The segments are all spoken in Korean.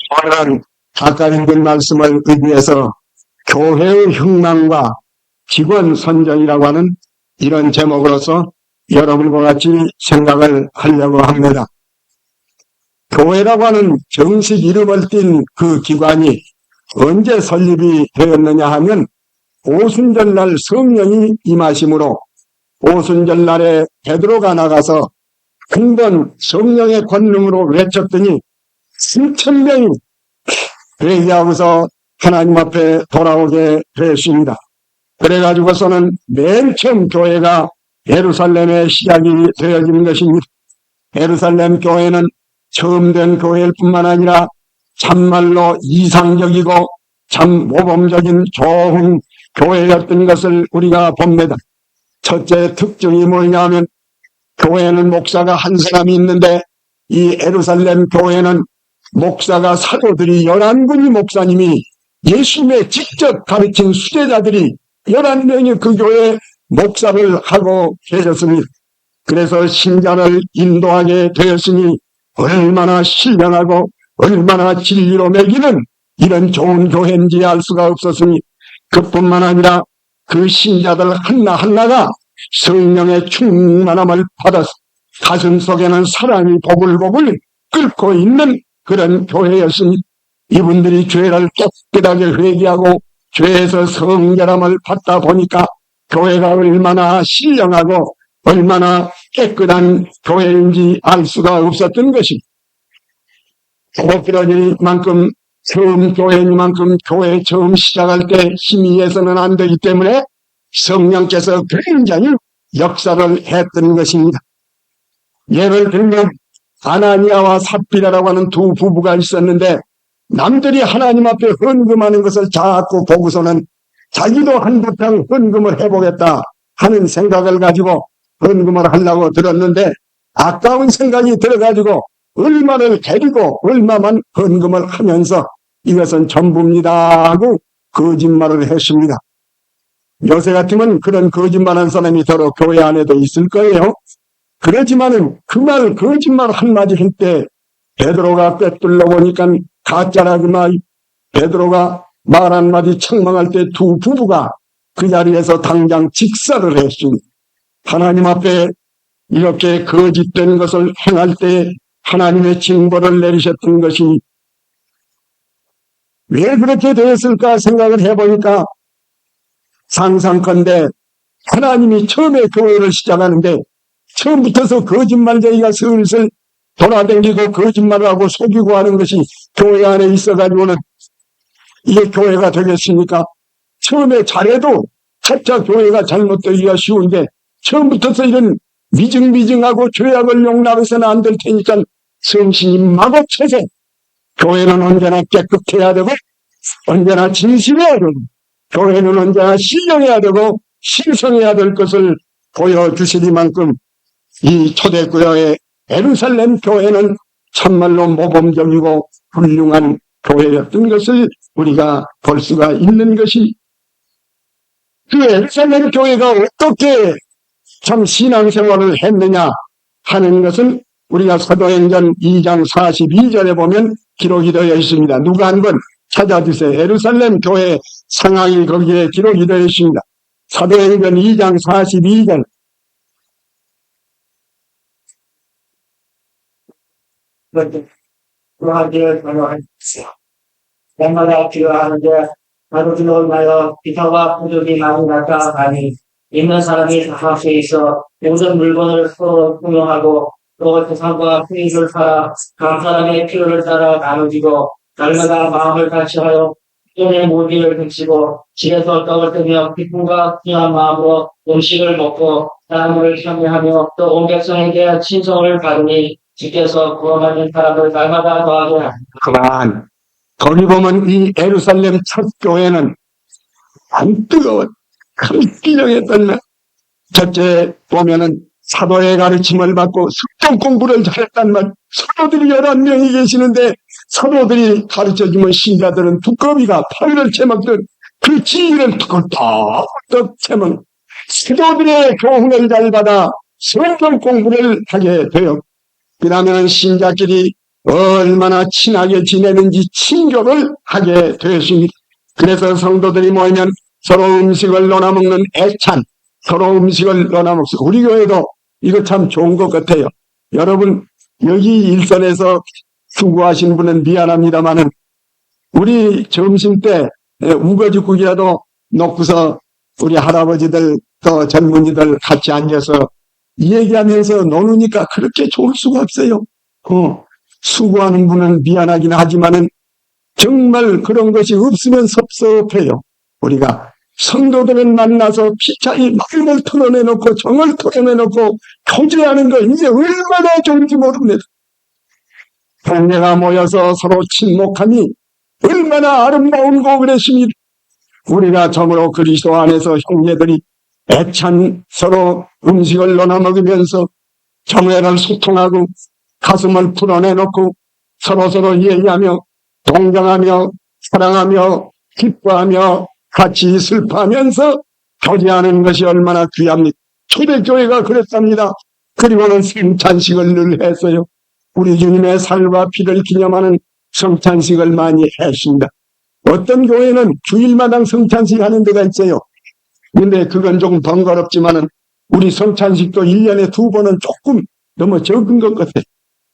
오늘은 아까 읽은 말씀을 의미해서 교회의 혁명과 직원 선정이라고 하는 이런 제목으로서 여러분과 같이 생각을 하려고 합니다. 교회라고 하는 정식 이름을 띤 그 기관이 언제 설립이 되었느냐 하면 오순절날 성령이 임하심으로 오순절날에 베드로가 나가서 한 번 성령의 권능으로 외쳤더니 수천 명이 회개하고서 하나님 앞에 돌아오게 되었습니다. 그래가지고서는 맨 처음 교회가 예루살렘에 시작이 되어지는 것입니다. 예루살렘 교회는 처음 된 교회일 뿐만 아니라 참말로 이상적이고 참 모범적인 좋은 교회였던 것을 우리가 봅니다. 첫째 특징이 뭐냐 하면 교회는 목사가 한 사람이 있는데 이 예루살렘 교회는 목사가 사도들이 11분이 목사님이 예수님의 직접 가르친 수제자들이 11명이 그 교회에 목사를 하고 계셨습니다. 그래서 신자를 인도하게 되었으니 얼마나 신령하고 얼마나 진리로 먹이는 이런 좋은 교회인지 알 수가 없었으니 그뿐만 아니라 그 신자들 하나하나가 성령의 충만함을 받아서 가슴 속에는 사랑이 보글보글 끓고 있는 그런 교회였습니다. 이분들이 죄를 깨끗하게 회개하고 죄에서 성결함을 받다 보니까 교회가 얼마나 신령하고 얼마나 깨끗한 교회인지 알 수가 없었던 것입니다. 그러니만큼 처음 교회니만큼 교회 처음 시작할 때 힘이 해서는 안 되기 때문에 성령께서 굉장히 역사를 했던 것입니다. 예를 들면 아나니아와 삽비라라고 하는 두 부부가 있었는데 남들이 하나님 앞에 헌금하는 것을 자꾸 보고서는 자기도 한바탕 헌금을 해보겠다 하는 생각을 가지고 헌금을 하려고 들었는데 아까운 생각이 들어가지고 얼마를 데리고 얼마만 헌금을 하면서 이것은 전부입니다 하고 거짓말을 했습니다. 요새 같으면 그런 거짓말한 사람이 더러 교회 안에도 있을 거예요. 그렇지만은 그 말 거짓말 한마디 할 때 베드로가 꿰뚫러 보니까 가짜라지만 베드로가 말 한마디 책망할 때 두 부부가 그 자리에서 당장 직사를 했습니다. 하나님 앞에 이렇게 거짓된 것을 행할 때 하나님의 징벌을 내리셨던 것이 왜 그렇게 되었을까 생각을 해보니까 상상컨대 하나님이 처음에 교회를 시작하는데 처음부터서 거짓말쟁이가 슬슬 돌아다니고 거짓말을 하고 속이고 하는 것이 교회 안에 있어가지고는 이게 교회가 되겠습니까? 처음에 잘해도 차차 교회가 잘못되기가 쉬운데 처음부터서 이런 미증미증하고 죄악을 용납해서는 안 될 테니까 성신이 마구 쳐서 교회는 언제나 깨끗해야 되고 언제나 진실해야 되고 교회는 언제나 신령해야 되고 신성해야 될 것을 보여주시리만큼 이 초대교회의 예루살렘 교회는 참말로 모범적이고 훌륭한 교회였던 것을 우리가 볼 수가 있는 것이 그 예루살렘 교회가 어떻게 참 신앙생활을 했느냐 하는 것은 우리가 사도행전 2장 42절에 보면 기록이 되어 있습니다. 누가 한번 찾아주세요. 예루살렘 교회 상황이 거기에 기록이 되어 있습니다. 사도행전 2장 42절 그하기를 변호하십시오. 날마다 필요하는데 바로들로 인하여 비타와 부족이 많이 나타나니 있는 사람이 다 앞에 있어 모든 물건을 서로 공용하고 또 재산과 수익을 팔아 각 사람의 필요를 따라 나누지고 날마다 마음을 같이하여 돈의 모기를 훔치고 집에서 떡을 뜨며 기쁨과 귀한 마음으로 음식을 먹고 사람을 참여하며 또 온 백성에게 친성을 받으니 주께서 구원받는 사람을 날마다 더하게 합니다. 그만. 거기 보면 이 예루살렘 첫 교회는 안 뜨거워 감기정했던 첫째 보면은 사도의 가르침을 받고 숙종 공부를 잘했단 말. 사도들이 11명이 계시는데 사도들이 가르쳐주면 신자들은 두꺼비가 파리를 채먹듯 그 지위를 톡톡톡 채먹 사도들의 교훈을 잘 받아 성경 공부를 하게 되어 그 다음에는 신자끼리 얼마나 친하게 지내는지 친교를 하게 되었습니다. 그래서 성도들이 모이면 서로 음식을 나눠 먹는 애찬, 서로 음식을 나눠 먹습니다. 우리 교회도 이거 참 좋은 것 같아요. 여러분, 여기 일선에서 수고하신 분은 미안합니다만은 우리 점심 때 우거지국이라도 놓고서 우리 할아버지들 또 젊은이들 같이 앉아서 얘기하면서 노느니까 그렇게 좋을 수가 없어요. 수고하는 분은 미안하긴 하지만은 정말 그런 것이 없으면 섭섭해요. 우리가 성도들은 만나서 피차이 마음을 털어내놓고 정을 털어내놓고 교제하는 거 이제 얼마나 좋은지 모릅니다. 동네가 모여서 서로 친목함이 얼마나 아름다운고 그랬습니다. 우리가 정으로 그리스도 안에서 형제들이 애찬 서로 음식을 나눠 먹으면서 정회를 소통하고 가슴을 풀어내놓고 서로서로 얘기하며 동정하며 사랑하며 기뻐하며 같이 슬퍼하면서 교제하는 것이 얼마나 귀합니까? 초대교회가 그랬답니다. 그리고는 성찬식을 늘 했어요. 우리 주님의 살과 피를 기념하는 성찬식을 많이 했습니다. 어떤 교회는 주일마당 성찬식 하는 데가 있어요. 근데 그건 조금 번거롭지만은 우리 성찬식도 1년에 2번은 조금 너무 적은 것 같아요.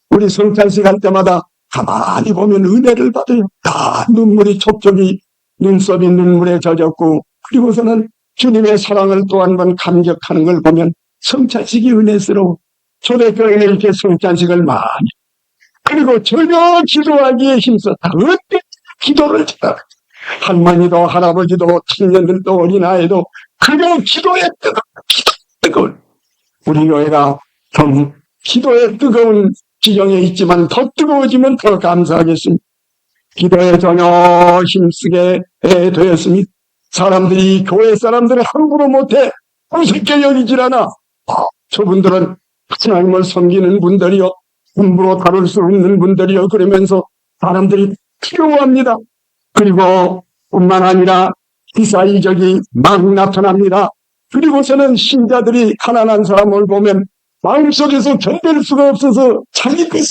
우리 성찬식 할 때마다 가만히 보면 은혜를 받아요. 다 눈물이 촉촉이 눈썹이 눈물에 젖었고 그리고서는 주님의 사랑을 또 한 번 감격하는 걸 보면 성찬식이 은혜스러워. 초대교회에 이렇게 성찬식을 많이 그리고 전혀 기도하기에 힘썼다. 어때 기도를 잘하 할머니도 할아버지도 청년들도 어린아이도 그냥 기도에 뜨거운 우리 교회가 좀 기도에 뜨거운 지경에 있지만 더 뜨거워지면 더 감사하겠습니다. 기도에 전혀 힘쓰게 되었습니다. 사람들이 교회 사람들을 함부로 못해 우습게 여기질 않아. 저분들은 하나님을 섬기는 분들이요 함부로 다룰 수 없는 분들이요 그러면서 사람들이 필요합니다. 그리고 뿐만 아니라 기사이적이 막 나타납니다. 그리고서는 신자들이 가난한 사람을 보면 마음속에서 견딜 수가 없어서 자기 것을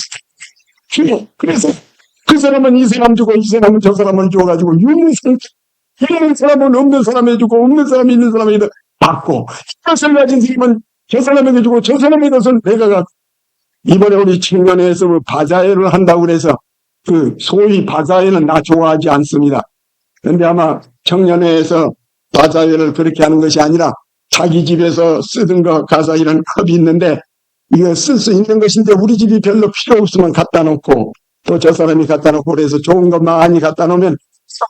주요. 그래서 그 사람은 이 사람 주고 이 사람은 저 사람을 줘가지고 있는 사람은 없는 사람에 주고 없는 사람이 있는 사람에 받고 이것을 가진 사람은 저 사람에게 주고 저 사람의 것을 내가 갖고 이번에 우리 청년회에서 바자회를 한다고 그래서 그 소위 바자회는 나 좋아하지 않습니다. 그런데 아마 청년회에서 바자회를 그렇게 하는 것이 아니라 자기 집에서 쓰던 거 가서 이런 컵이 있는데 이거 쓸 수 있는 것인데 우리 집이 별로 필요 없으면 갖다 놓고 또 저 사람이 갖다 놓고 그래서 좋은 거 많이 갖다 놓으면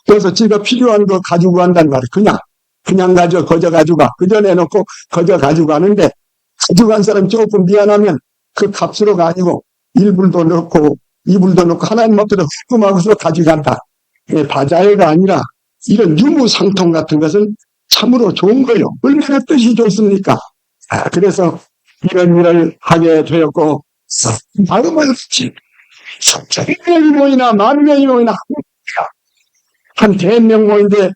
그래서 지가 필요한 거 가지고 간단 말이에요. 그냥 거저 가져가. 그저 내놓고 거저 가지고 가는데 가지고 간 사람이 조금 미안하면 그 값으로가 아니고 1불도 넣고 2불도 넣고 하나님 앞에서 흑금하고서 가져간다. 바자회가 아니라 이런 유무상통 같은 것은 참으로 좋은 거요. 얼마나 뜻이 좋습니까? 그래서 이런 일을 하게 되었고 마음을 천천히 모이나 만 명이 모이나 한 대명 모인데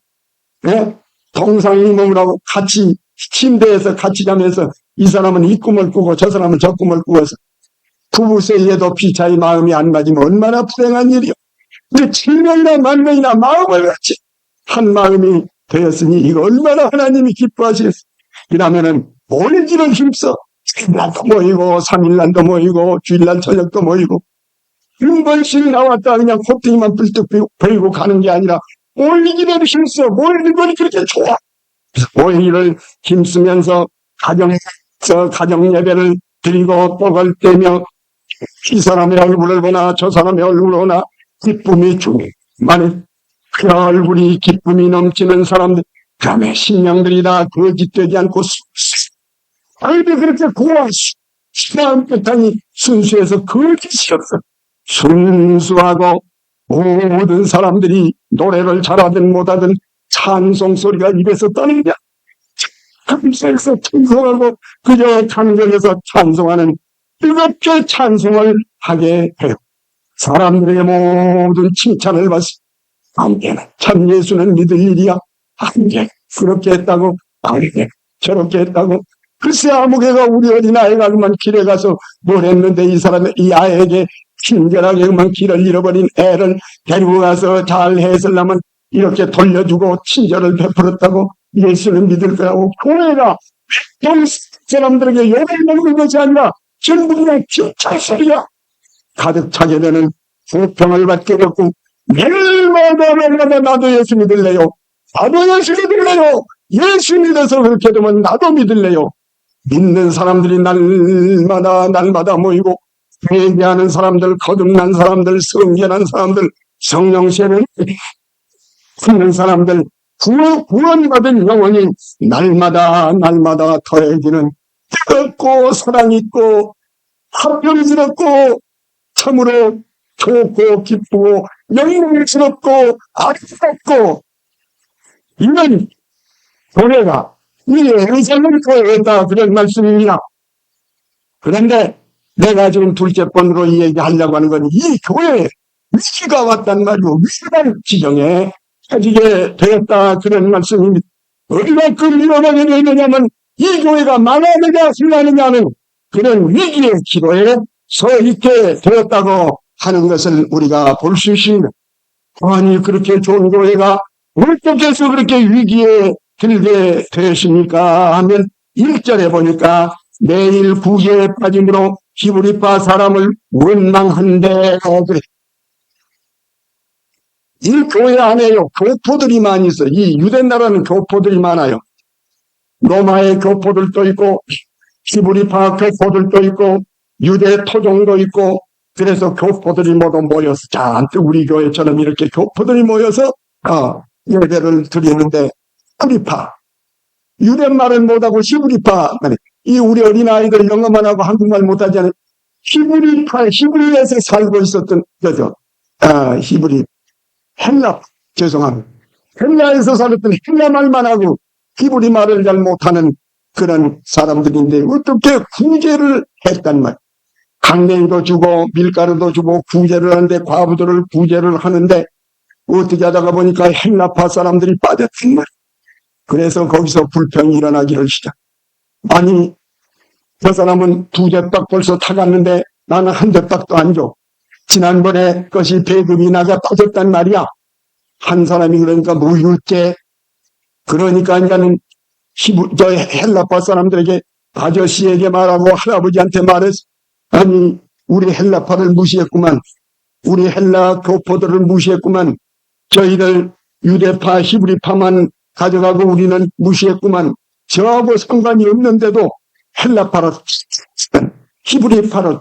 동상이 모으라고 같이 침대에서 같이 자면서 이 사람은 이 꿈을 꾸고 저 사람은 저 꿈을 꾸어서 부부 사이에도 피차이 마음이 안 맞으면 얼마나 불행한 일이요. 근데 7명이나 만 명이나 마음을 같이 한 마음이 되었으니 이거 얼마나 하나님이 기뻐하시겠어요. 이러면은 모이기를 힘써 3일날도 모이고 3일날도 모이고 주일날 저녁도 모이고 한 번씩 나왔다 그냥 콧등이만 불뚝 보이고 가는 게 아니라 모이기를 힘써. 모이는 건 그렇게 좋아. 모이기를 힘쓰면서 가정 예배를 드리고 떡을 떼며 이 사람의 얼굴을 보나 저 사람의 얼굴을 보나 기쁨이 충만해. 그 얼굴이 기쁨이 넘치는 사람들 그다음에 신령들이 다 거짓되지 않고 아이들 그렇게 고와 신앙 끝하니 순수해서 거짓이 없어. 순수하고 모든 사람들이 노래를 잘하든 못하든 찬송 소리가 입에서 떠는냐 감사해서 찬송하고 그저 감격해서 찬송하는 뜨겁게 찬송을 하게 해요. 사람들의 모든 칭찬을 받습니다. 아무개나 참 예수는 믿을 일이야. 아무개 그렇게 했다고 아무개 저렇게 했다고 글쎄 아무개가 우리 어린아이가 그만 길에 가서 뭘 했는데 이 아이에게 친절하게만 길을 잃어버린 애를 데리고 가서 잘 해설하면 이렇게 돌려주고 친절을 베풀었다고 예수를 믿을 거라고. 교회가 좀 사람들에게 욕을 먹는 것이 아니라 전부 그냥 칭찬 소리야. 가득 차게 되는 부평을 받게 됐고, 매일마다 나도 예수 믿을래요. 나도 예수 믿을래요. 예수 믿어서 그렇게 되면 나도 믿을래요. 믿는 사람들이 날마다 모이고, 회개하는 사람들, 거듭난 사람들, 성결한 사람들, 성령세를 받는 사람들, 구원받은 영혼이 날마다 더해지는 뜨겁고 사랑있고 합병스럽고 참으로 좋고 기쁘고 영광스럽고 아름답고 이런 교회가 이 예루살렘 교회다, 그런 말씀입니다. 그런데 내가 지금 둘째 번으로 이 얘기하려고 하는 건 이 교회에 위기가 왔단 말이오. 위기한 지경에 처지게 되었다, 그런 말씀입니다. 얼마큼 일어나게 되느냐면 이 교회가 망하느냐 흘러느냐는 그런 위기의 기로에 서 있게 되었다고 하는 것을 우리가 볼 수 있습니다. 아니, 그렇게 좋은 교회가 어떻게 해서 그렇게 위기에 들게 되었습니까 하면 1절에 보니까 내일 구계에 빠짐으로 히브리파 사람을 원망한대. 그래. 이 교회 안에요, 교포들이 많이 있어. 이 유대 나라는 교포들이 많아요. 로마의 교포들도 있고 히브리파 교포들도 있고 유대 토종도 있고, 그래서 교포들이 모두 모여서 잔뜩 우리 교회처럼 이렇게 교포들이 모여서 예배를 드리는데, 히브리파, 유대말을 못하고 히브리파, 이 우리 어린아이들 영어만 하고 한국말 못하잖아요. 히브리에서 살고 있었던 거죠. 죄송합니다. 헬라에서 살았던 헬라말만 하고 히브리 말을 잘 못하는 그런 사람들인데 어떻게 구제를 했단 말이에요. 강냉이도 주고 밀가루도 주고 구제를 하는데, 과부들을 구제를 하는데 어떻게 하다가 보니까 헬라파 사람들이 빠졌단 말이에요. 그래서 거기서 불평이 일어나기를 시작. 아니, 저 사람은 2대박 벌써 타갔는데 나는 1대박도 안 줘. 지난번에 것이 배급이 나가 빠졌단 말이야. 한 사람이 그러니까 무율제, 그러니까 이제는 저 헬라파 사람들에게, 아저씨에게 말하고 할아버지한테 말했어. 아니, 우리 헬라파를 무시했구만. 우리 헬라 교포들을 무시했구만. 저희들 유대파 히브리파만 가져가고 우리는 무시했구만. 저하고 상관이 없는데도 헬라파로 히브리파로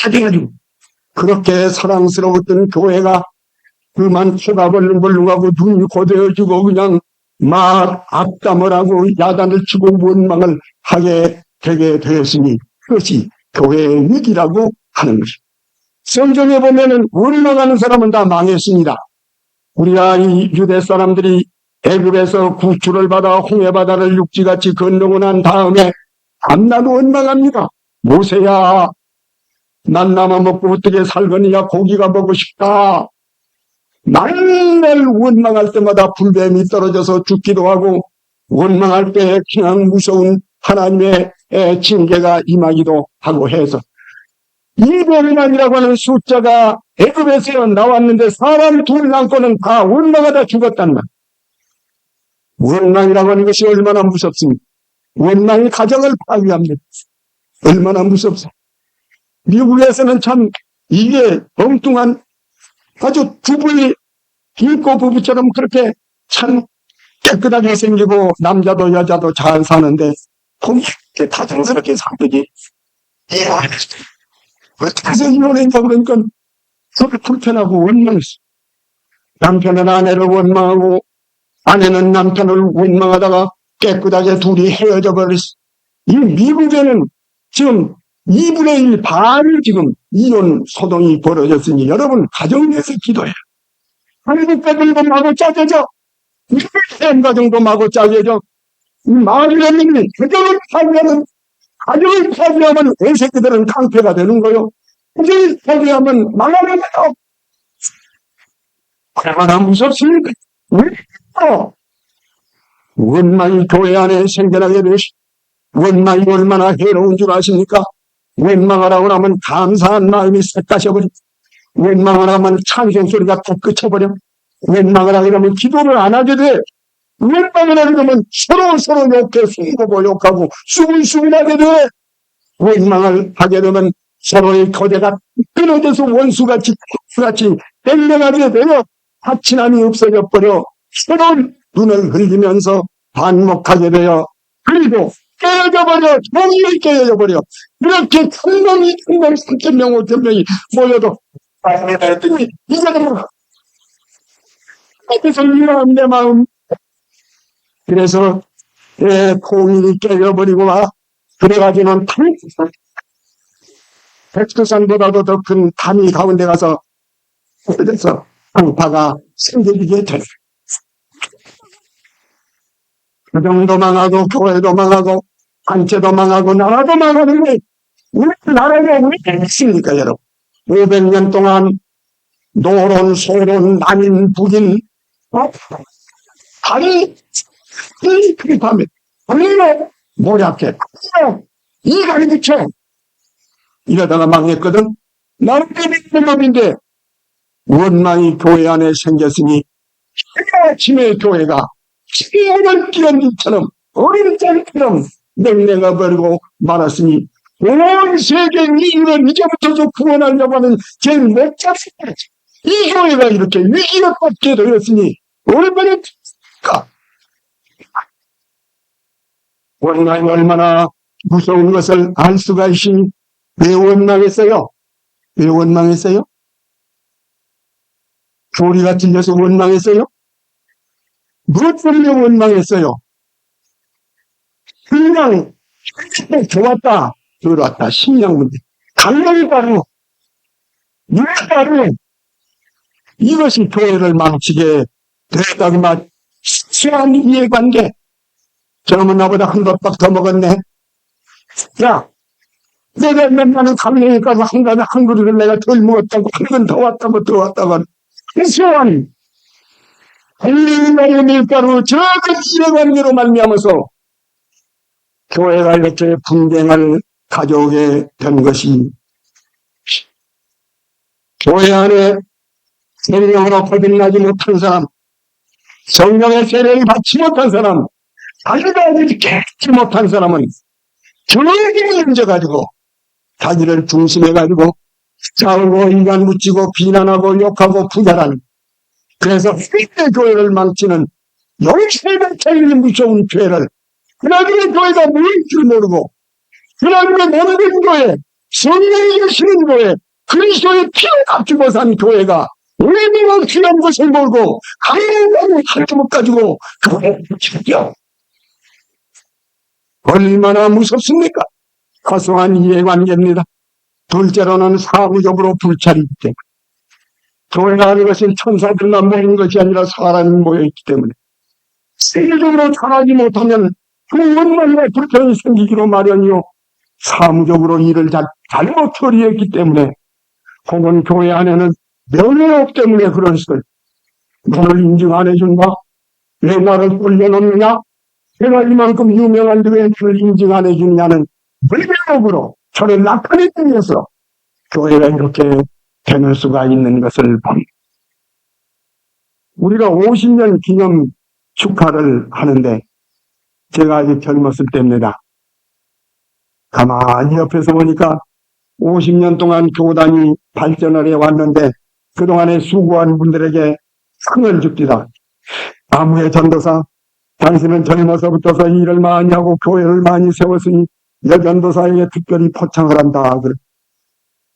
가져가지고 그렇게 사랑스러웠던 교회가 그만 쳐다 벌렁벌렁하고 눈이 고되어지고 그냥 막 악담을 하고 야단을 치고 원망을 하게 되게 되었으니 그것이 교회의 위기라고 하는 것입니다. 성경에 보면은 원망하는 사람은 다 망했습니다. 우리가 이 유대 사람들이 애굽에서 구출을 받아 홍해바다를 육지같이 건너고 난 다음에 밤낮 원망합니다. 모세야, 난 나만 먹고 어떻게 살거니냐, 고기가 먹고 싶다. 맨날 원망할 때마다 불뱀이 떨어져서 죽기도 하고, 원망할 때 그냥 무서운 하나님의 징계가 임하기도 하고 해서 200만이라고 하는 숫자가 애굽에서 나왔는데 사람 둘 남고는 다 원망하다 죽었단 말. 원망이라고 하는 것이 얼마나 무섭습니까? 원망이 가정을 파괴합니다. 얼마나 무섭습니까? 미국에서는 참 이게 엉뚱한 아주 부부의 길고 부부처럼 그렇게 참 깨끗하게 생기고 남자도 여자도 잘 사는데 거기 이렇게 다정스럽게 살더니 어떻게 해서 이혼했냐 그러니까 서로 불편하고 원망했어. 남편은 아내를 원망하고 아내는 남편을 원망하다가 깨끗하게 둘이 헤어져 버렸어. 이 미국에는 지금 2분의 1 반이 지금 이혼 소동이 벌어졌으니 여러분 가정에서 기도해요. 한국 애들도 마구 짜져져. 한 가정도 마구 짜져져. 이 말이 없는 가정을 파괴하면 애새끼들은 깡패가 되는 거요. 가정을 파괴하면 망하는 거요. 얼마나 무섭습니까? 원망이 교회 안에 생겨나게 되시. 원망이 얼마나 해로운 줄 아십니까? 원망하라고 하면 감사한 마음이 싹 가셔버립니다. 원망을 하면 찬송 소리가 다 끝쳐버려. 원망을 하게 되면 기도를 안 하게 돼. 원망을 하게 되면 서로 욕해 숨고 욕하고 수근수근하게 돼. 원망을 하게 되면 서로의 거대가 끊어져서 원수같이 땡땡하게 되어 하친함이 없어져 버려 서로 눈을 흘리면서 반목하게 되어 그리고 깨어져 버려. 종이 깨어져 버려. 이렇게 큰 놈이 3,000명 5,000명이 모여도 했더니 이제는 뭐 어디서 이러한 내 마음. 그래서 공인이 깨져버리고 와 그래가지고는 백두산보다도 더 큰 담이 가운데 가서 그래서 강파가 생기게 돼. 가정도 망하고 교회도 망하고 단체도 망하고 나라도 망하는데 우리 나라가 왜 있습니까 여러분? 500년 동안 노론 소론 남인 북인 다리 그립하면 우리는 모략해 이가리 붙여 이러다가 망했거든. 나는 믿는 놈인데 원망이 교회 안에 생겼으니 아침에 교회가 시간을 끼는 일처럼 어린 짤처럼 냉랭해 버리고 말았으니 온 세계 이유를 이제부터 구원하려고 하는 제 목잡습니다. 이 교회가 이렇게 위기에 빠지게 되었으니 얼마나 좋습니까? 원망이 얼마나 무서운 것을 알 수가 있으니 왜 원망했어요? 왜 원망했어요? 교리가 틀려서 원망했어요? 무엇 때문에 원망했어요? 그냥 좋았다 들어왔다 심령문제 강령이 바로 바로 이것이 교회를 망치게 됐다고 말 시한 이해관계. 저놈은 나보다 한 덮밥 더 먹었네. 야 내가 맨날은 강령이 가서 한 그릇을 내가 덜 먹었다고 한 건 더 왔다고 더 왔다고 시한 강령이 밀가루 적은 이해관계로 말미암아서 교회가 이렇게 분쟁을 가져오게 된 것이 교회 안에 성령으로 거듭나지 못한 사람, 성령의 세례를 받지 못한 사람, 자기가 아직 깨닫지 못한 사람은 교회에 앉아가지고 자기를 중심해가지고 싸우고 인간 묻히고 비난하고 욕하고 부자라는 그래서 휘대 교회를 망치는 열세배차이 무서운 죄를 그나저나 교회가 무엇인 줄 모르고 그나저나 모든 교회 성령이 계시는 교회 그리스도의 피를 값주고 산 교회가 얼마나 귀한 것을 몰고 강력하고 할것 가지고 교회를 지켜 얼마나 무섭습니까? 거소한 이해관계입니다. 둘째로는 사무적으로 불찰이기 때문에 교회가 하는 것은 천사들만 모이는 것이 아니라 사람이 모여있기 때문에 세계적으로 잘하지 못하면 그 원망과 불편이 생기기로 마련이요 사무적으로 일을 잘못 처리했기 때문에 혹은 교회 안에는 명예욕 때문에 그런 것을 너를 인증 안 해준다? 왜 나를 돌려놓느냐? 내가 이만큼 유명한데 왜 저를 인증 안 해주냐는 명예욕으로 저를 낙하내기 위해서 교회가 이렇게 되는 수가 있는 것을 봅니다. 우리가 50년 기념 축하를 하는데 제가 아직 젊었을 때입니다. 가만히 옆에서 보니까 50년 동안 교단이 발전을 해왔는데 그동안에 수고한 분들에게 상을 줍니다. 아무의 전도사, 당신은 젊어서부터 일을 많이 하고 교회를 많이 세웠으니 여전도사에게 특별히 포창을 한다.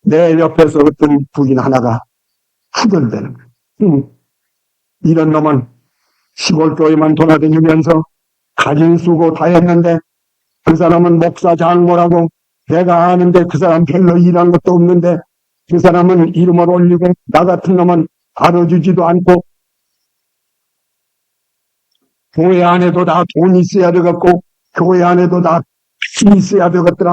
내 옆에서 어떤 부인 하나가 후덜대는 거예요. 이런 놈은 시골교회만 돌아다니면서 가진 수고 다 했는데 그 사람은 목사 장모라고 내가 아는데 그 사람 별로 일한 것도 없는데 그 사람은 이름을 올리고 나 같은 놈은 알아주지도 않고 교회 안에도 다 돈이 있어야 되겠고 교회 안에도 다 힘이 있어야 되겠더라.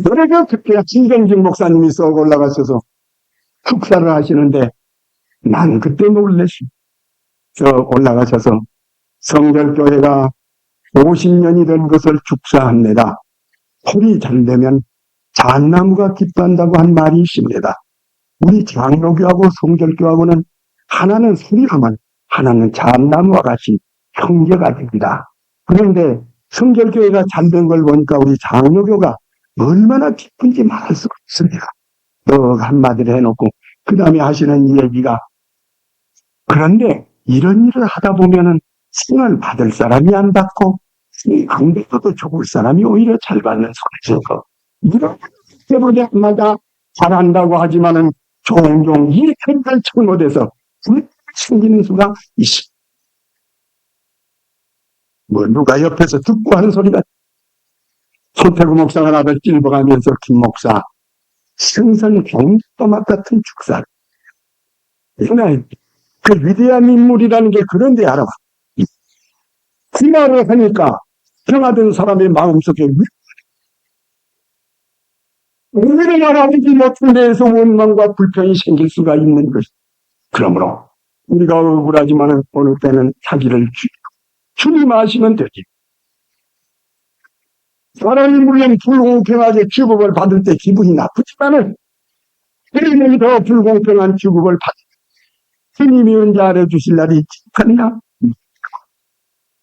노래가 그때 진경진 목사님이 썩 올라가셔서 축사를 하시는데 난 그때 놀랬어. 올라가셔서 성결교회가 50년이 된 것을 축사합니다. 홀이 잘 되면 잣나무가 기뻐한다고 한 말이 있습니다. 우리 장로교하고 성결교하고는 하나는 소리로만, 하나는 잣나무와 같이 형제가 됩니다. 그런데 성결교회가 잘 된 걸 보니까 우리 장로교가 얼마나 기쁜지 말할 수가 없습니다. 한마디를 해놓고 그 다음에 하시는 이 얘기가, 그런데 이런 일을 하다 보면은 상을 받을 사람이 안 받고 안 받아도 죽을 사람이 오히려 잘 받는 소리죠. 이런 때문에 한마다 잘한다고 하지만은 종종 이 행을 잘못해서 생기는 수가 있습니다. 누가 옆에서 듣고 하는 소리가, 손태구 목사가 나를 찔러가면서 김 목사, 생선 경도맛 같은 축사. 그 위대한 인물이라는 게 그런데 알아봐. 그 말을 하니까 평화된 사람의 마음속에 우리를 알아보지 못한 데에서 원망과 불평이 생길 수가 있는 것이. 그러므로 우리가 억울하지만은 어느 때는 자기를 주님 아시면 되지. 사람이 물론 불공평하게 취급을 받을 때 기분이 나쁘지만은 주님이 더 불공평한 취급을 받을 때 주님이 언제 알아주실 날이 있겠냐?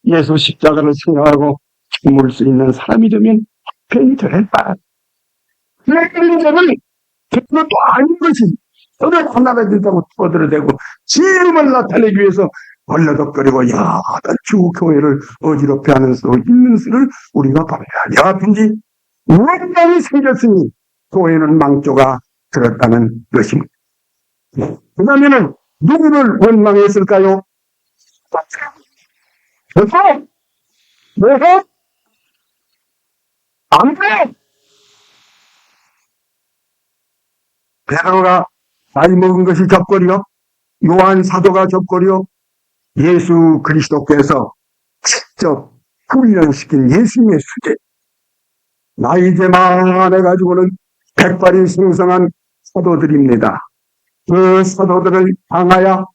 예수 십자가를 생각하고 참을 수 있는 사람이 되면 편히 될 바. 그런 점을 그것도 아닌 것이 서로 하나가 된다고 떠들어대고 지음을 나타내기 위해서 벌러덕거리고 야단 치고 교회를 어지럽게 하는 수 있는 수를 우리가 봐야 하든지 원망이 생겼으니 교회는 망조가 들었다는 것입니다. 그 다음에는 누구를 원망했을까요? 그래서 뭐가 안 돼! 베드로가 나이 먹은 것이 접거리요, 요한 사도가 접거리요, 예수 그리스도께서 직접 훈련시킨 예수님의 수제, 나이 제 많아가지고는 백발이 승성한 사도들입니다. 그 사도들을 향하여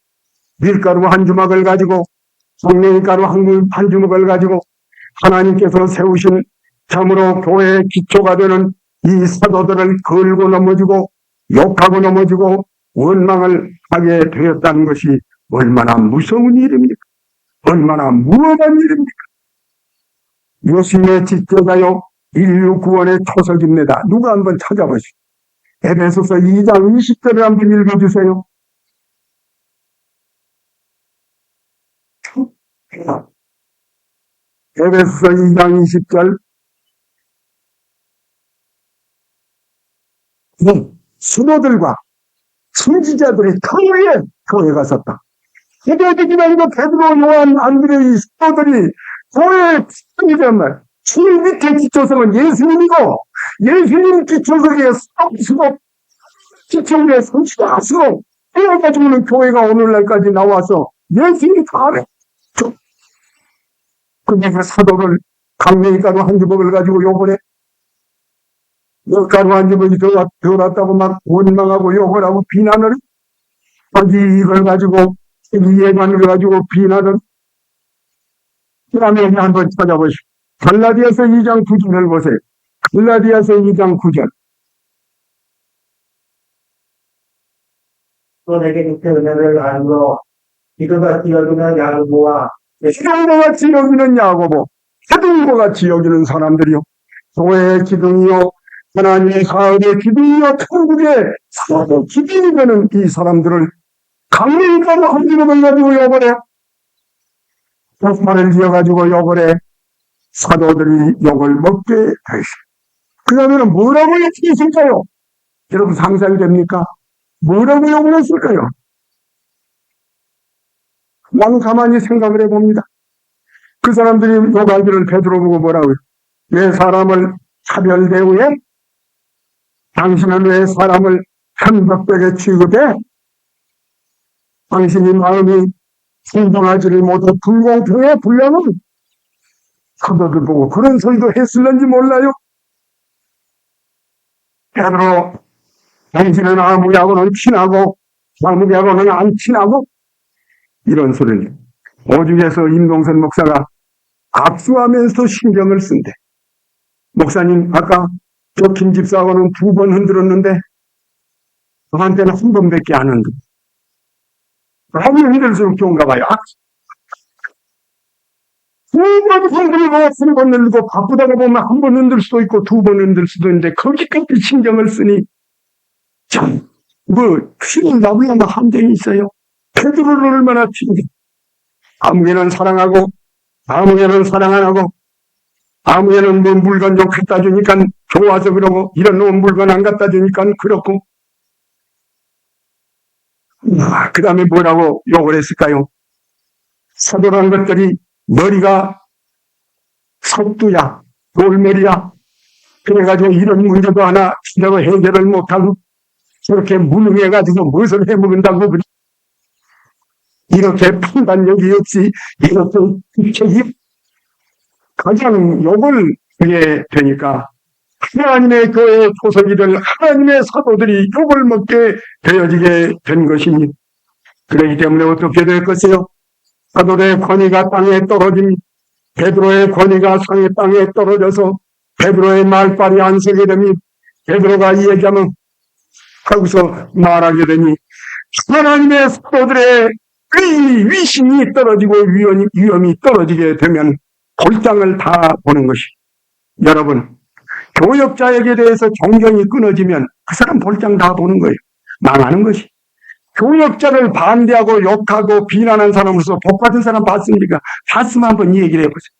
밀가루 한 주먹을 가지고, 성령가루 한 주먹을 가지고 하나님께서 세우신 참으로 교회의 기초가 되는 이 사도들을 걸고 넘어지고 욕하고 넘어지고 원망을 하게 되었다는 것이 얼마나 무서운 일입니까? 얼마나 무험한 일입니까? 예수님의 직제가요, 인류 구원의 초석입니다. 누가 한번 찾아보시오. 에베소서 2장 20절을 한번 읽어주세요. 에베소서 2장 20절. 수도들과 선지자들이 탕후에 교회가 섰다. 세계적인 아니고 베드로, 요한, 안드레 이 수도들이 교회의 기초이란 말. 주님 밑에 기초석은 예수님이고 예수님 기초석에 수도 기초 위에 선지자가 서고 그래가지고는 교회가 오늘날까지 나와서 예수님이 다 하네. 근데 그 사도를 강냉이 가루 한 주먹을 가지고 욕을 해. 가루 한 주먹이 더 낫다고 막 원망하고 욕을 하고 비난을 해. 어디 이걸 가지고 이 예관을 가지고 비난을. 그 다음에 한번 찾아보시오. 갈라디아서 2장 9절을 보세요. 갈라디아서 2장 9절. 또 내게 주께 은혜를 알므로 이것같이 여기는 야고보와 기둥과 같이 여기는 야고보, 기둥과 같이 여기는 사람들이요, 교회의 기둥이요, 하나님의 사업의 기둥이요, 천국의 사업의 기둥이 되는 이 사람들을 강력하고 한 주먹을 가지고 욕을 해. 말을 지어가지고 욕을 해. 사도들이 욕을 먹게 되시. 그 다음에는 뭐라고 욕했을까요? 여러분 상상이 됩니까? 뭐라고 욕을 했을까요? 나는 가만히 생각을 해봅니다. 그 사람들이 욕하기를 베드로 보고 뭐라고요? 왜 사람을 차별 대우해? 당신은 왜 사람을 편박하게 취급해? 당신이 마음이 순종하지를 못해 불공평해 불량은 사도들 보고 그런 소리도 했을는지 몰라요. 베드로, 당신은 아무리하고는 친하고 아무리하고는 안 친하고 이런 소리를 오죽해서 임동선 목사가 압수하면서 신경을 쓴대. 목사님 아까 저 김 집사하고는 2번 흔들었는데 저한테는 1번밖에 안 흔들어. 너무 흔들수록 좋은가 봐요. 2번 흔들고 3번 흔들고 바쁘다가 보면 1번 흔들 수도 있고 2번 흔들 수도 있는데 거기까지 신경을 쓰니 참, 필을 나부려면 함정이 있어요. 베드로를 얼마나 친구. 아무개는 사랑하고 아무개는 사랑 안 하고 아무개는 뭐 물건 좀 갖다 주니까 좋아서 그러고 이런 놈 물건 안 갖다 주니까 그렇고 그 다음에 뭐라고 욕을 했을까요? 사도란 것들이 머리가 석두야 돌머리야 그래가지고 이런 문제도 하나 내가 해결을 못하고 저렇게 무능해가지고 무엇을 해먹는다고 이렇게 판단력이 없이 이렇게 책이 가장 욕을 하게 되니까 하나님의 교회의 토석이들 하나님의 사도들이 욕을 먹게 되어지게 된 것입니다. 그렇기 때문에 어떻게 될 것이요? 사도의 권위가 땅에 떨어진 베드로의 권위가 땅에 떨어져서 베드로의 말빨이 안 서게 됩니다. 베드로가 이 얘기하면 하고서 말하게 되니 하나님의 사도들의 위신이 떨어지고 위엄이 떨어지게 되면 볼장을 다 보는 것이. 여러분, 교역자에게 대해서 존경이 끊어지면 그 사람 볼장 다 보는 거예요. 망하는 것이. 교역자를 반대하고 욕하고 비난한 사람으로서 복 받은 사람 봤습니까? 봤으면 한번 이 얘기를 해보세요.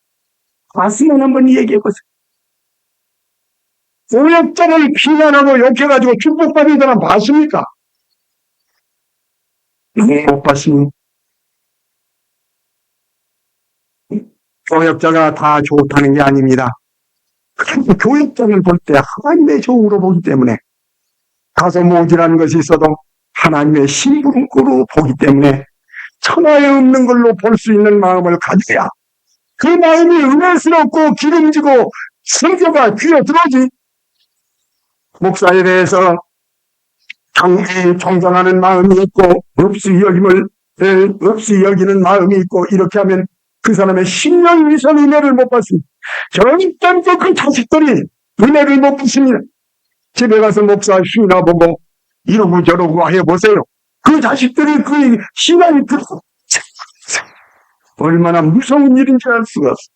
봤으면 한번 이 얘기 해보세요. 교역자를 비난하고 욕해가지고 축복받은 사람 봤습니까? 못 봤습니다. 교역자가 다 좋다는 게 아닙니다. 교역자를 볼 때 하나님의 종으로 보기 때문에 가서 모질하는 것이 있어도 하나님의 심부름꾼으로 보기 때문에 천하에 없는 걸로 볼 수 있는 마음을 가져야 그 마음이 은혜스럽고 기름지고 성교가 귀에 들어오지. 목사에 대해서 존경하는 마음이 있고 없이 여기는 마음이 있고 이렇게 하면 그 사람의 10년 이상 은혜를 못 받습니다. 절대로 그 자식들이 은혜를 못 받습니다. 집에 가서 목사 쉬나 보고 이러고 저러고 해보세요. 그 자식들이 그 시간이 얼마나 무서운 일인지 알 수가 없어.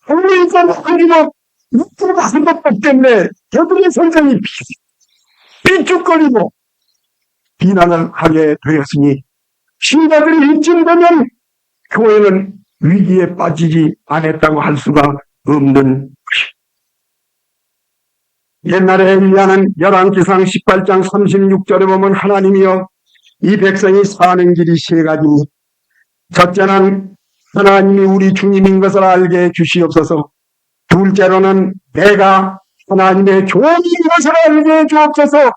그러니까 하지만 육부가 한 것밖 때문에 저들의 선생이 삐죽거리고 비난을 하게 되었으니 신자들이 이쯤 되면 교회는 위기에 빠지지 않았다고 할 수가 없는 것이. 옛날에 엘리야는 열왕기상 18장 36절에 보면 하나님이여 이 백성이 사는 길이 3가지입니다. 첫째는 하나님이 우리 주님인 것을 알게 해 주시옵소서. 둘째로는 내가 하나님의 종인 것을 알게 해 주옵소서.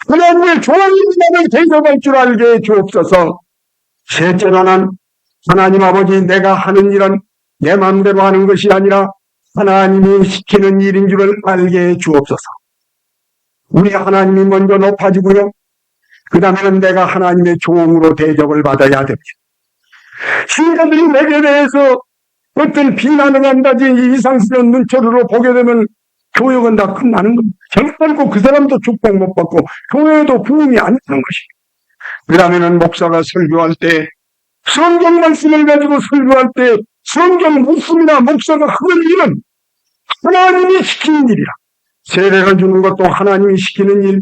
하나님의 종인이라는 대접할 줄 알게 해 주옵소서. 셋째로는 하나님 아버지 내가 하는 일은 내 마음대로 하는 것이 아니라 하나님이 시키는 일인 줄을 알게 해 주옵소서. 우리 하나님이 먼저 높아지고요. 그 다음에는 내가 하나님의 종으로 대접을 받아야 됩니다. 신자들이 내게 대해서 어떤 비난을 한다지 이상스러운 눈초리로 보게 되면 교역은 다 끝나는 겁니다. 결코 그 사람도 축복 못 받고 교회도 부흥이 안 되는 것입니다. 그 다음에는 목사가 설교할 때 성경 말씀을 가지고 설교할 때 성경 말씀이나 목사가 하는 일은 하나님이 시키는 일이라. 세례를 주는 것도 하나님이 시키는 일,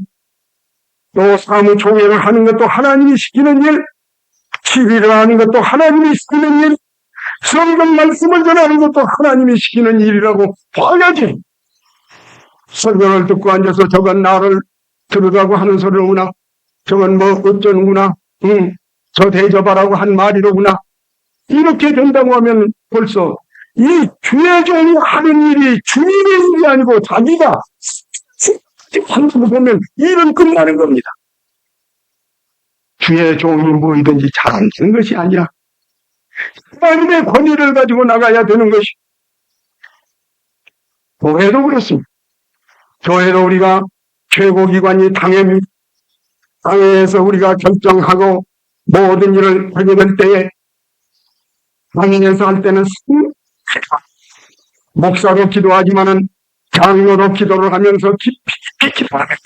또 사무총회를 하는 것도 하나님이 시키는 일, 치비를 하는 것도 하나님이 시키는 일, 성경 말씀을 전하는 것도 하나님이 시키는 일이라고 봐야지. 설교를 듣고 앉아서 저건 나를 들으라고 하는 소리로구나. 저건 뭐 어쩌는구나. 저 대접하라고 한 말이로구나. 이렇게 된다고 하면 벌써 이 주의 종이 하는 일이 주님의 일이 아니고 자기가 한다고 보면 일은 끝나는 겁니다. 주의 종이 뭐이든지 잘하는 것이 아니라 하나님의 권위를 가지고 나가야 되는 것이. 교회도 그렇습니다. 교회도 우리가 최고기관이 당회입니다. 당회에서 우리가 결정하고 모든 일을 하게 될 때에 당회에서 할 때는 목사로 기도하지만은 장로로 기도를 하면서 깊이 기도하면서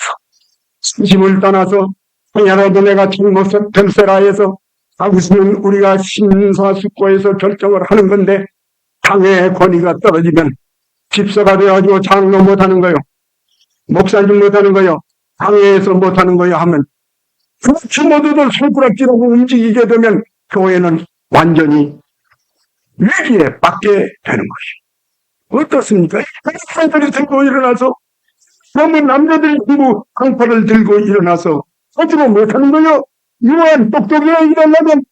진심을 떠나서 당연하도 내가 잘못을 됨세라해서 당신은 우리가 심사숙고해서 결정을 하는 건데 당의 권위가 떨어지면 집사가 되어가지고 장로 못하는 거요, 목사님 못하는 거요, 당회에서 못하는 거요 하면 그 모두들 손가락질하고 움직이게 되면 교회는 완전히 위기에 빠지게 되는 것이 어떻습니까? 남자들이 들고 일어나서 너무 남자들이 전부 강파를 들고 일어나서 하지도 못하는 거요. 유한 똑똑이에 일어나면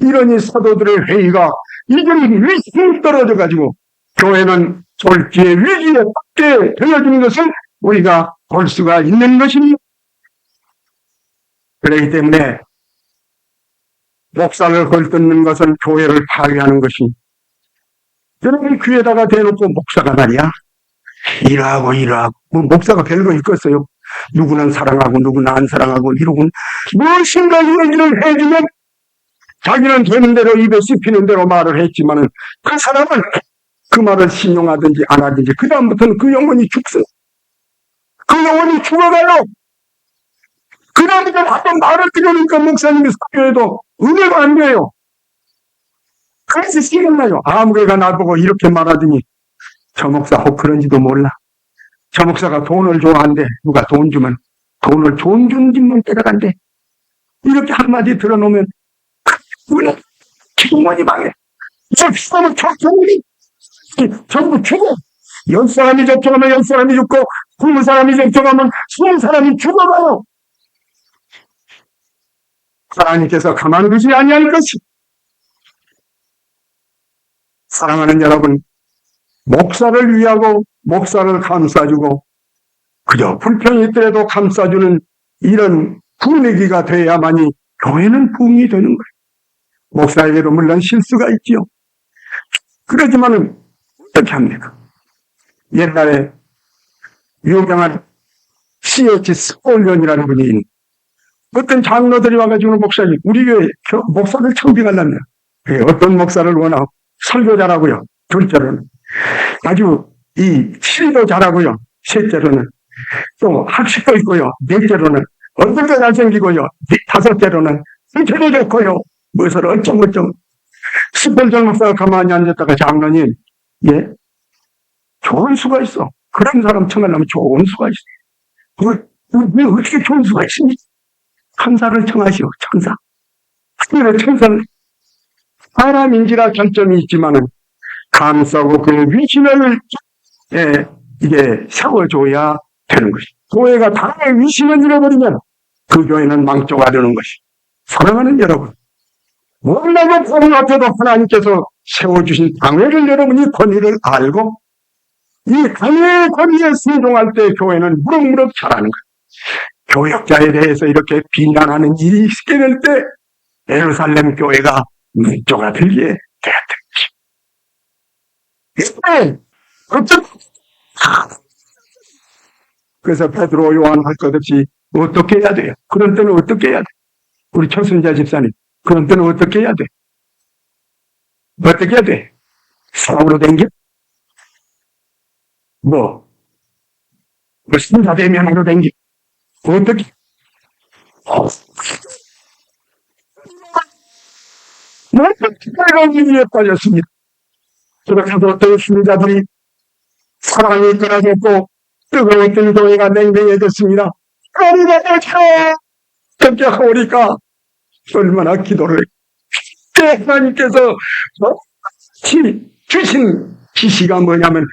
이러니 사도들의 회의가 이들이 위기에 떨어져 가지고 교회는 졸지의 위기에 빠지게 되어지는 것을 우리가 볼 수가 있는 것입니다. 그렇기 때문에 목사를 걸뜯는 것은 교회를 파괴하는 것이, 여러분 귀에다가 대놓고 목사가 말이야 이러하고 뭐 목사가 별거 있겠어요. 누구는 사랑하고 누구는 안 사랑하고 이러고 무엇인가 얘기를 해주면 자기는 되는 대로 입에 씹히는 대로 말을 했지만은 그 사람은 그 말을 신용하든지 안 하든지 그 다음부터는 그 영혼이 죽어요. 그 영혼이 죽어가요. 그 다음부터 한번 말을 들으니까 목사님이 설교해도 은혜가 안 돼요. 그래서 생각나요. 아무개가 나보고 이렇게 말하더니 저 목사 혹 그런지도 몰라. 저 목사가 돈을 좋아한대. 누가 돈 주면 돈을 돈 준 집만 데려간대. 이렇게 한마디 들어놓으면 은혜 기도원이 망해. 저 사람은 적종이 전부 죽어. 10사람이 접촉하면 10사람이 죽고 20사람이 접촉하면 20사람이 죽어가요. 하나님께서 가만두지 아니할 것이. 사랑하는 여러분, 목사를 위하고 목사를 감싸주고 그저 불평이 있더라도 감싸주는 이런 분위기가 돼야만이 교회는 부흥이 되는 거예요. 목사에게도 물론 실수가 있지요. 그러지만은 어떻게 합니까? 옛날에 유명한 C.H. 스폴전이라는 분이 있는 어떤 장로들이 와가지고 목사님, 우리 교회 목사를 청빙하려면 어떤 목사를 원하고 설교 잘하고요. 둘째로는 아주 시도 잘하고요. 셋째로는 또 학식도 있고요. 넷째로는 얼굴도 잘생기고요. 다섯째로는 성격도 좋고요. 무엇을 어쩌고저쩌고. 스폴전 목사가 가만히 앉았다가 장로님, 예, 좋은 수가 있어. 그런 사람 청하려면 좋은 수가 있어. 왜 어떻게 좋은 수가 있습니까? 천사를 청하시오. 천사. 하늘의 천사를. 사람인지라 장점이 있지만은 감싸고 그 위신을 이게 세워줘야 되는 것이. 교회가 당의 위신을 잃어버리면 그 교회는 망조가 되는 것이. 사랑하는 여러분, 몰라도 보는 앞에도 하나님께서 세워주신 당회를 여러분이 권위를 알고 이 당회의 권위에 순종할 때 교회는 무럭무럭 자라는 거예요. 교역자에 대해서 이렇게 비난하는 일이 있게 될 때 예루살렘 교회가 망조가 들게 되었던 것입니다. 그래서 베드로 요한 할 것 없이 어떻게 해야 돼요? 그런 때는 어떻게 해야 돼? 우리 최순자 집사님, 그런 때는 어떻게 해야 돼? 어떻게 해야 돼? 사랑으로 댕겨? 신사 대면으로 댕겨? 어떻게? 특별한 위기에 빠졌습니다. 그렇게도 어떤 신자들이 사랑이 끊어졌고 뜨거웠던 교회가 냉랭해졌습니다. 그러니까 어떻게 하오리까? 얼마나 기도를 하나님께서 주신 지시가 뭐냐면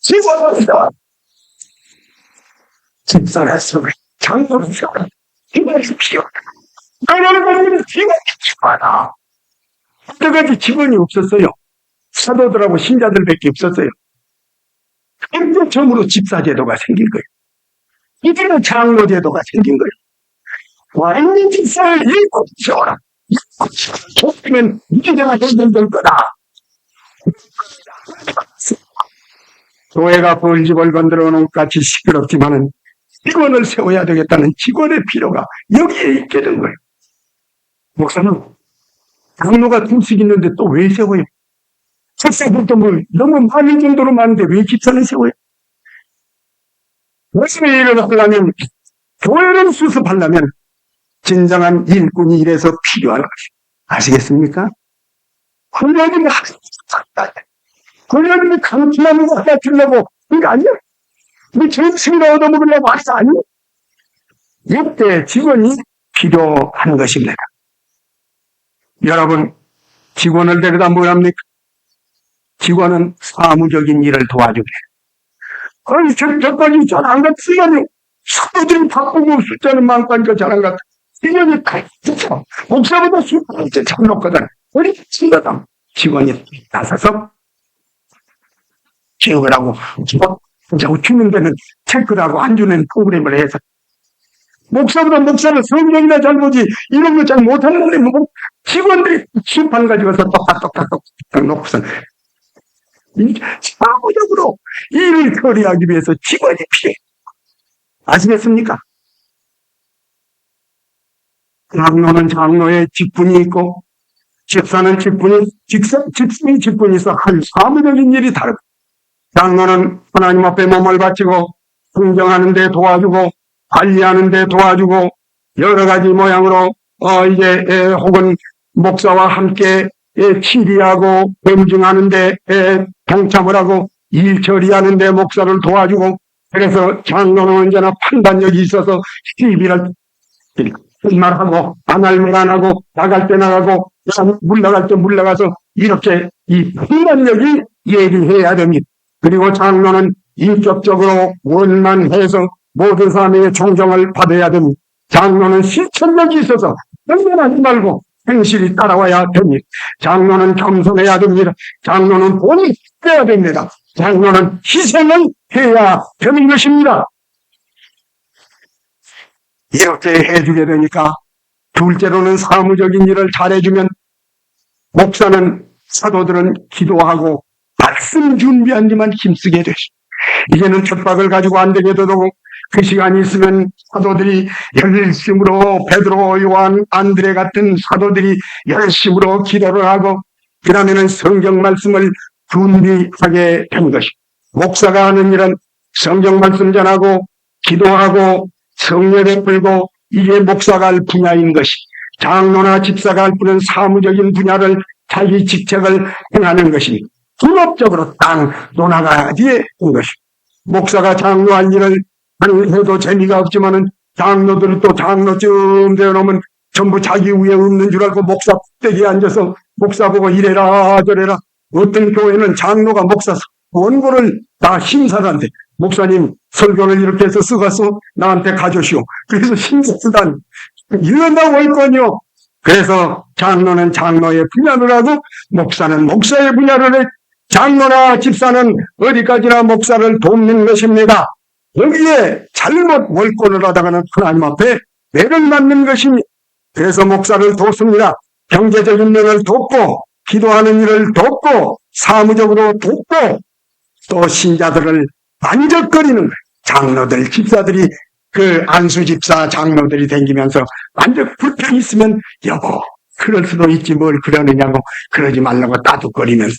집어넣습니다. 집사를 쓰고 장소를 쓰고 기도하십시오. 하나님은 기도하라. 그때까지 직원이 없었어요. 사도들하고 신자들밖에 없었어요. 그때 처음으로 집사제도가 생긴 거예요. 이제는 장로제도가 생긴 거예요. 완전 집사를 읽고 지어라. 그러면 문제가 해결될 거다. 교회가 벌집을 건드려 놓은 같이 시끄럽지만은 직원을 세워야 되겠다는 직원의 필요가 여기에 있게 된 거예요. 목사님, 장로가 둘씩 있는데 또 왜 세워요? 책사들도 너무 많은 정도로 많은데 왜 집사는 세워요? 무슨 일을 하려면, 교회를 수습하려면 진정한 일꾼이 이래서 필요한 것이 아시겠습니까? 권력이 권력이 강팀하는 거 하나 주려고 그게 아니야. 뭐 정승을 얻어먹으려고 하는 거 아니야. 이때 직원이 필요한 것입니다. 여러분, 직원을 데려다 뭘 합니까? 직원은 사무적인 일을 도와주게. 아니, 저까지 잘 안 갔으면 사무들이 바쁘고 숫자는 많고 하니까 잘 안 갔다. 직원이 가르쳐. 목사보다 숫자를 잘 놓거든. 우리 친구다. 직원이 나서서 기억을 하고, 주는 데는 체크를 하고 안 주는 프로그램을 해서. 목사보다 목사는 성경이나 잘 보지, 이런 거 잘 못하는 놈이 뭐, 직원들이 심판 가지고서 똑똑똑똑 놓고서. 사무적으로 일을 처리하기 위해서 직원이 필요해. 아시겠습니까? 장로는 장로의 직분이 있고, 집사는 집사의 직분이 있어. 한 사무적인 일이 다르고, 장로는 하나님 앞에 몸을 바치고, 긍정하는 데 도와주고, 관리하는 데 도와주고, 여러 가지 모양으로, 혹은 목사와 함께 치리하고, 검증하는 데 동참을 하고, 일 처리하는 데 목사를 도와주고, 그래서 장로는 언제나 판단력이 있어서 시비를 말하고, 안 할 말 안 하고, 나갈 때 나가고, 물러갈 때 물러가서, 이렇게 이 판단력이 예리해야 됩니다. 그리고 장로는 인격적으로 원만해서 모든 사람의 존경을 받아야 됩니다. 장로는 실천력이 있어서 변변하지 말고 행실이 따라와야 됩니다. 장로는 겸손해야 됩니다. 장로는 본이 돼야 됩니다. 장로는 희생을 해야 되는 것입니다. 이렇게 해주게 되니까 둘째로는 사무적인 일을 잘해주면 목사는 사도들은 기도하고 말씀 준비한 데만 힘쓰게 되죠. 이제는 척박을 가지고 안 되게 되고 그 시간이 있으면 사도들이 열심으로 베드로, 요한, 안드레 같은 사도들이 열심으로 기도를 하고 그러면은 성경 말씀을 준비하게 된 것이. 목사가 하는 일은 성경 말씀 전하고 기도하고 성령 베풀고 이게 목사가 할 분야인 것이. 장로나 집사가 할 분은 사무적인 분야를 자기 직책을 행하는 것입니다. 분업적으로 딱 논하가지에 한 것이. 목사가 장로할 일을 해도 재미가 없지만은 장로들은 또 장로쯤 되어놓으면 전부 자기 위에 없는 줄 알고 목사 꼭대기에 앉아서 목사 보고 이래라 저래라. 어떤 교회는 장로가 목사 원고를 다 심사를 한대. 목사님 설교를 이렇게 해서 쓰가서 나한테 가져오시오. 그래서 심사 쓰다니 이런다고 할 거니요. 그래서 장로는 장로의 분야를 하고 목사는 목사의 분야를 해. 장로나 집사는 어디까지나 목사를 돕는 것입니다. 여기에 잘못 월권을 하다가는 하나님 앞에 매를 맞는 것입니다. 그래서 목사를 돕습니다. 경제적인 면을 돕고 기도하는 일을 돕고 사무적으로 돕고 또 신자들을 만족거리는 거예요. 장로들, 집사들이 그 안수집사 장로들이 다니면서 만족 불평이 있으면 여보 그럴 수도 있지 뭘 그러느냐고 그러지 말라고 따둑거리면서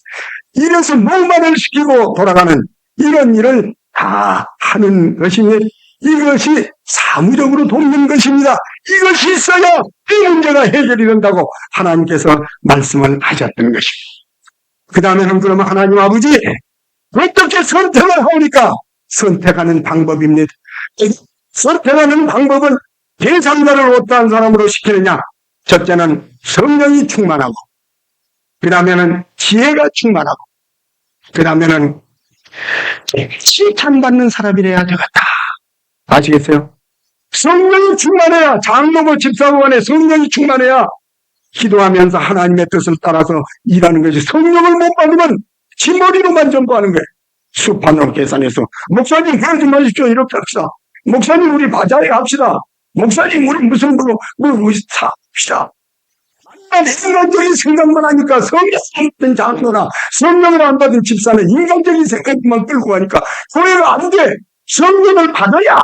이래서 노만을 시키고 돌아가는 이런 일을 다 하는 것이니 이것이 사무적으로 돕는 것입니다. 이것이 있어야 이 문제가 해결이 된다고 하나님께서 말씀을 하셨던 것입니다. 그 다음에는 그러면 하나님 아버지 어떻게 선택을 하오니까 선택하는 방법입니다. 선택하는 방법은 대상자를 어떠한 사람으로 시키느냐. 첫째는 성령이 충만하고 그 다음에는 지혜가 충만하고 그 다음에는 칭찬받는 사람이래야 되겠다. 아시겠어요? 성령이 충만해야 장로고 집사고 간에 성령이 충만해야 기도하면서 하나님의 뜻을 따라서 일하는 것이. 성령을 못 받으면 지머리로만 전부하는 거예요. 수판으로 계산해서 목사님 그러지 마십시오 이렇게 합시다. 목사님 우리 바자회 합시다. 목사님 우리 무슨 걸로 합시다. 인간적인 생각만 하니까 성령 안 받은 장로나 성령을 안 받은 집사는 인간적인 생각만 끌고 가니까 교회가 안 돼. 성령을 받아야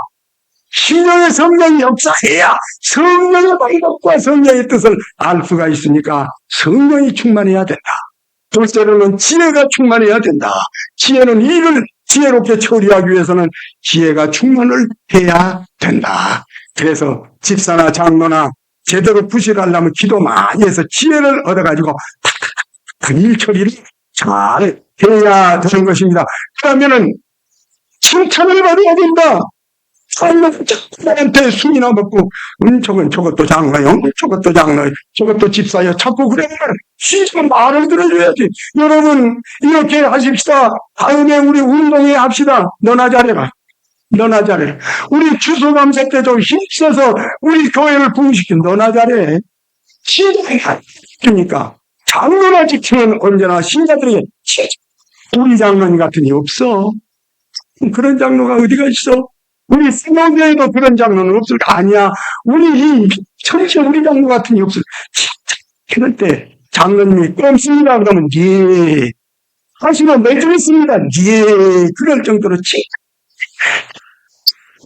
신령의 성령이 역사해야 성령의 방법과 성령의 뜻을 알 수가 있으니까 성령이 충만해야 된다. 둘째로는 지혜가 충만해야 된다. 지혜는 일을 지혜롭게 처리하기 위해서는 지혜가 충만을 해야 된다. 그래서 집사나 장로나 제대로 부실하려면 기도 많이 해서 지혜를 얻어가지고 일 처리를 잘 해야 되는 것입니다. 그러면은 칭찬을 받아야 된다. 사람한테 술이나 먹고, 저것도 장로요, 저것도 장로요, 저것도 집사요. 자꾸 그러면 진짜 말을 들어줘야지. 여러분, 이렇게 하십시다. 다음에 우리 운동회 합시다. 너나 잘해라. 너나 잘해. 우리 추수감사 때 좀 힘써서 우리 교회를 부흥시킨 너나 잘해. 신자가 지키니까. 장로나 지키면 언제나 신자들에게 우리 장로님 같은 이 없어. 그런 장로가 어디가 있어? 우리 생명교회도 그런 장로는 없을 거 아니야. 우리 전체 우리 장로 같은 이 없을. 그럴 때 장로님이 껌습니다 그러면 예. 하시면 매주 있습니다. 예. 그럴 정도로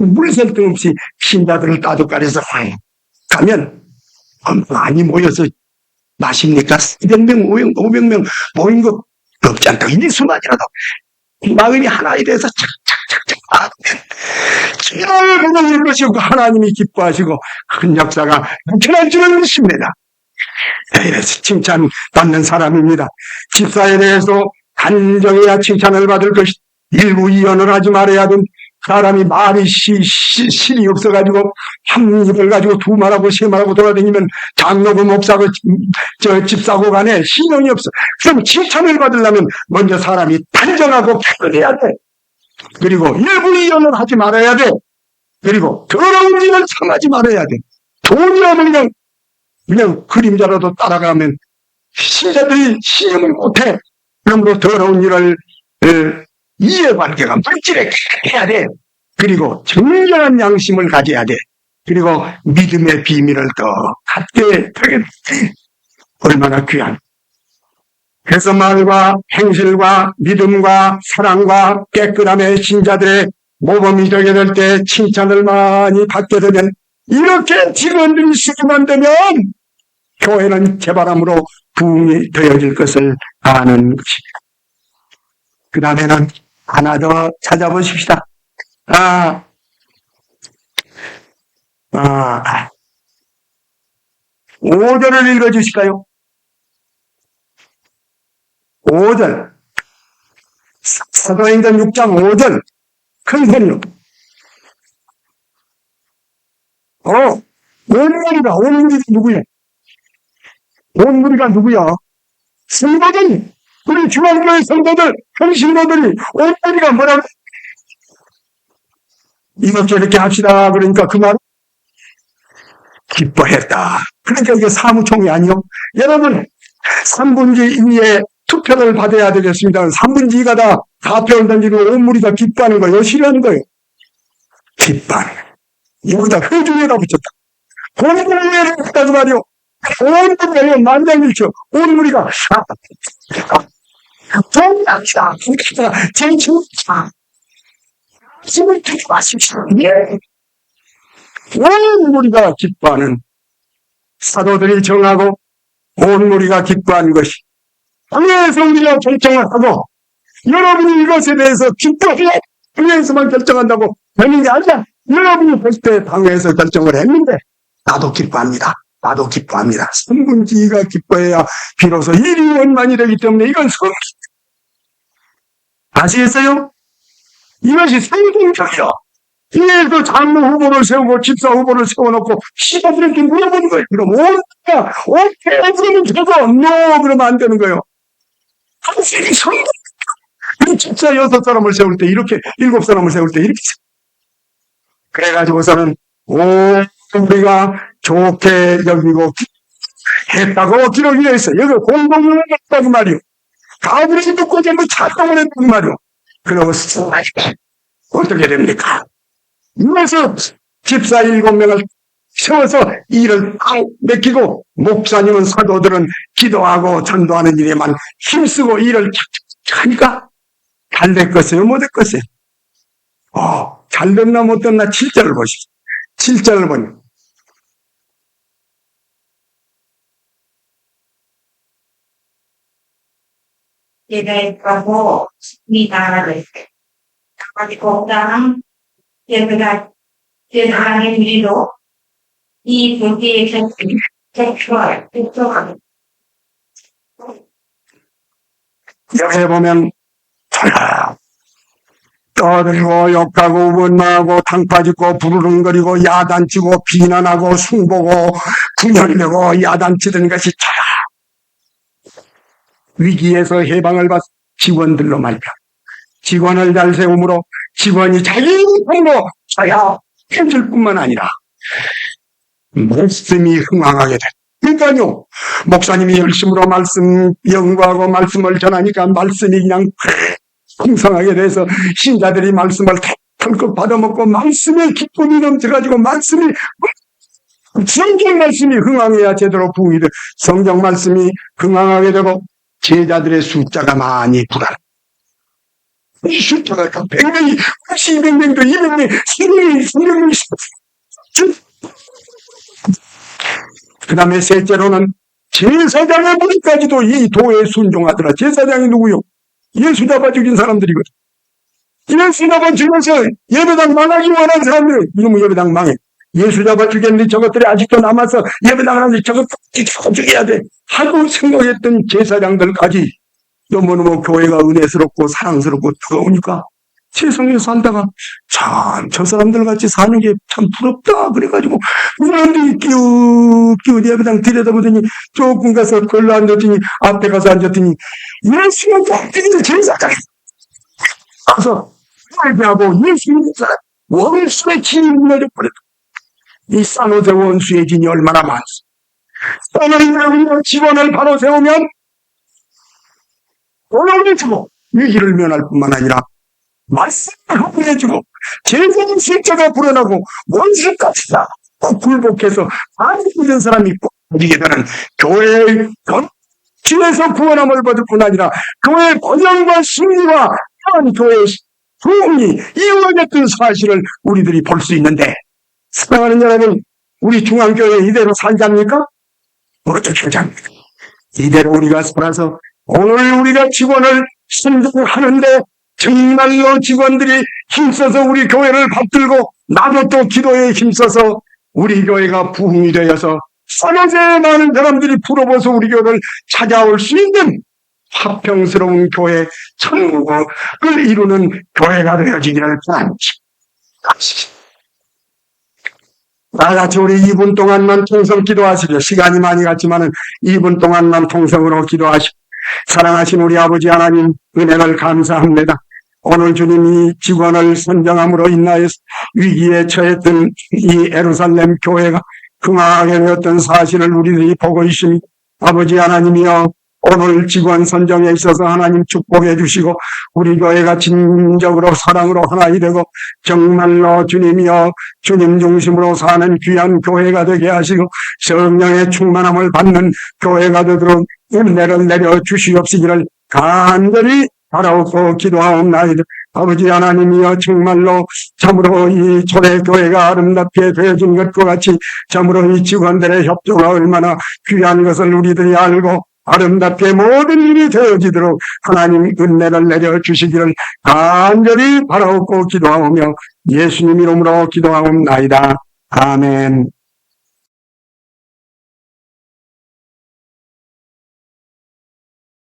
물샐 데 없이 신자들을 따뜻가려서 가면 많이 모여서 마십니까? 200명, 500명 모인 거 없지 않다. 일수만이라도 마음이 하나에 대해서 착착착착 기도를 보내는 것이 하나님이 기뻐하시고 큰 역사가 나타날 줄을 믿습니다. 이래서 칭찬받는 사람입니다. 집사에 대해서 단정해야 칭찬을 받을 것이 일부 이언을 하지 말아야 된 사람이 말이 실이 없어가지고 한 입을 가지고 두 말하고 세 말하고 돌아다니면 장로고 목사고 집사고 간에 신용이 없어. 그럼 칭찬을 받으려면 먼저 사람이 단정하고 객관해야 돼. 그리고 일부 이언을 하지 말아야 돼. 그리고 더러운 일을 참하지 말아야 돼. 돈이라도 그냥 그림자라도 따라가면 신자들이 신용을 못해. 그러므로 더러운 일을 이해관계가 물질에 해야 돼. 그리고 정결한 양심을 가져야 돼. 그리고 믿음의 비밀을 더 갖게 되게 돼. 얼마나 귀한. 그래서 말과 행실과 믿음과 사랑과 깨끗함의 신자들의 모범이 되게 될 때 칭찬을 많이 받게 되면 이렇게 직원들이 쓰기만 되면 교회는 재바람으로 부흥이 되어질 것을 아는 것입니다. 그 다음에는 하나 더 찾아보십시다. 5절을 읽어주실까요? 5절. 사도행전 6장 5절. 큰 소리로. 온무리가 누구야? 온무리가 누구야? 성도들, 우리 중앙교회 성도들, 평신도들이 온무리가 뭐라고? 이것도 이렇게 합시다. 그러니까 그 말은 기뻐했다. 그러니까 이게 사무총회 아니요? 여러분, 3분지 2의 투표를 받아야 되겠습니다. 3분지 2가 다 사표를 던지고 온무리가 기뻐하는 거예요. 싫어하는 거예요. 기뻐하는 거예요. 여기다 회중에다 붙였다. 온무리를 했다고 말이요. 온무리가 만장일치. 온무리가 정답이다. 제주다. 힘을 주지 마십시오. 온 무리가 기뻐하는 사도들이 정하고 온 무리가 기뻐한 것이 교회에서 우리가 결정을 하고 여러분이 이것에 대해서 기뻐해 교회에서만 결정한다고 되는 게 아니라 여러분이 볼 때 당회에서 결정을 했는데 나도 기뻐합니다. 나도 기뻐합니다. 3분지 2가 기뻐해야 비로소 1위 원만이 되기 때문에 이건 성기. 아시겠어요? 이것이 생동적이요. 뒤에서 장로 후보를 세우고 집사 후보를 세워놓고 시사들에게 물어보는 거예요. 그럼 오케이 그러면 되고 no 그러면 안 되는 거예요. 당신이 성도 집사 6사람을 세울 때 이렇게 7사람을 세울 때 이렇게 그래가지고서는 우리가 좋게 여기고 했다고 기록이 되어 있어요. 여기 공동을 했다고 말이요. 가브리엘 듣고 전부 작동을 했다고 말이요. 그러고 어떻게 됩니까? 이래서 집사 7명을 세워서 일을 딱 맡기고 목사님은 사도들은 기도하고 전도하는 일에만 힘쓰고 일을 착착착 하니까 잘 됐겠어요? 못 됐겠어요? 잘 됐나 못 됐나 7절을 보십시오. 7절을 보니 예배하고 싶습니다. 적당한 제사장의 우리도 이 교계의 객수와 특성하는 여기에 보면 떠들고 욕하고 원망하고 탕파짓고 부르릉거리고 야단치고 비난하고 숭보고 군혈내고 야단치던 것이 위기에서 해방을 받 직원들로 말이야. 직원을 잘 세움으로 직원이 자기 힘으로 자야 해줄 뿐만 아니라 말씀이 흥황하게 돼. 그러니까요, 목사님이 열심으로 말씀 연구하고 말씀을 전하니까 말씀이 그냥 풍성하게 돼서 신자들이 말씀을 털컥 받아먹고 말씀에 기쁨이 넘쳐가지고 말씀이 성경 말씀이 흥황해야 제대로 부흥이 돼. 성경 말씀이 흥황하게 되고 제자들의 숫자가 많이 불어나. 이 숫자가 100명이, 200명도 200명, 300명이, 그 다음에 셋째로는 제사장의 머리까지도 이 도에 순종하더라. 제사장이 누구요? 예수 잡아 죽인 사람들이거든. 예수 잡아 죽여서 예배당 망하기 원하는 사람들, 이놈의 예배당 망해. 예수 잡아 죽였는데 저것들이 아직도 남아서 예배당 하는데 저것 죽여야 돼 하고 생각했던 제사장들까지 너무너무 교회가 은혜스럽고 사랑스럽고 뜨거우니까 세상에 살다가 참 저 사람들 같이 사는 게 참 부럽다 그래가지고 그런데 끼우 예배당 들여다보더니 조금 가서 걸러 앉았더니 앞에 가서 앉았더니 예수가 깍두기를 제사장이 가서 예배하고 예수 믿는 사람 원수의 진이 내려버렸다. 이 산호세 원수의 진이 얼마나 많습니까? 산호세 직원을 바로 세우면 돈을 주고 위기를 면할 뿐만 아니라 말씀을 허물해주고 제사장 숫자가 불어나고 원수까지 다 굴복해서 많이 믿는 사람이 빠지게 되는 교회의 전진에서 구원함을 받을 뿐 아니라 교회의 번영과 승리와 교회의 부흥이 이루어졌던 사실을 우리들이 볼 수 있는데 사랑하는 여러분, 우리 중앙교회 이대로 살자입니까? 어떻게 살자입니까? 이대로 우리가 살아서 오늘 우리가 직원을 선정하는데 정말로 직원들이 힘써서 우리 교회를 받들고 나도 또 기도에 힘써서 우리 교회가 부흥이 되어서 산호세에 많은 사람들이 불어버서 우리 교회를 찾아올 수 있는 화평스러운 교회, 천국을 이루는 교회가 되어지기를 바랍니다. 나같이 우리 2분 동안만 통성 기도하시죠. 시간이 많이 갔지만은 2분 동안만 통성으로 기도하시고 사랑하신 우리 아버지 하나님 은혜를 감사합니다. 오늘 주님이 직원을 선정함으로 인하여 위기에 처했던 이 예루살렘 교회가 흥황하게 되었던 사실을 우리들이 보고 있습니다. 아버지 하나님이여 오늘 직원 선정에 있어서 하나님 축복해 주시고 우리 교회가 진정으로 사랑으로 하나이 되고 정말로 주님이여 주님 중심으로 사는 귀한 교회가 되게 하시고 성령의 충만함을 받는 교회가 되도록 은혜를 내려 주시옵시기를 간절히 바라옵고 기도하옵나이다. 아버지 하나님이여 정말로 참으로 이 초대교회가 아름답게 되어진 것과 같이 참으로 이 직원들의 협조가 얼마나 귀한 것을 우리들이 알고 아름답게 모든 일이 되어지도록 하나님 은혜를 내려주시기를 간절히 바라옵고 기도하오며 예수님 이름으로 기도하옵나이다. 아멘.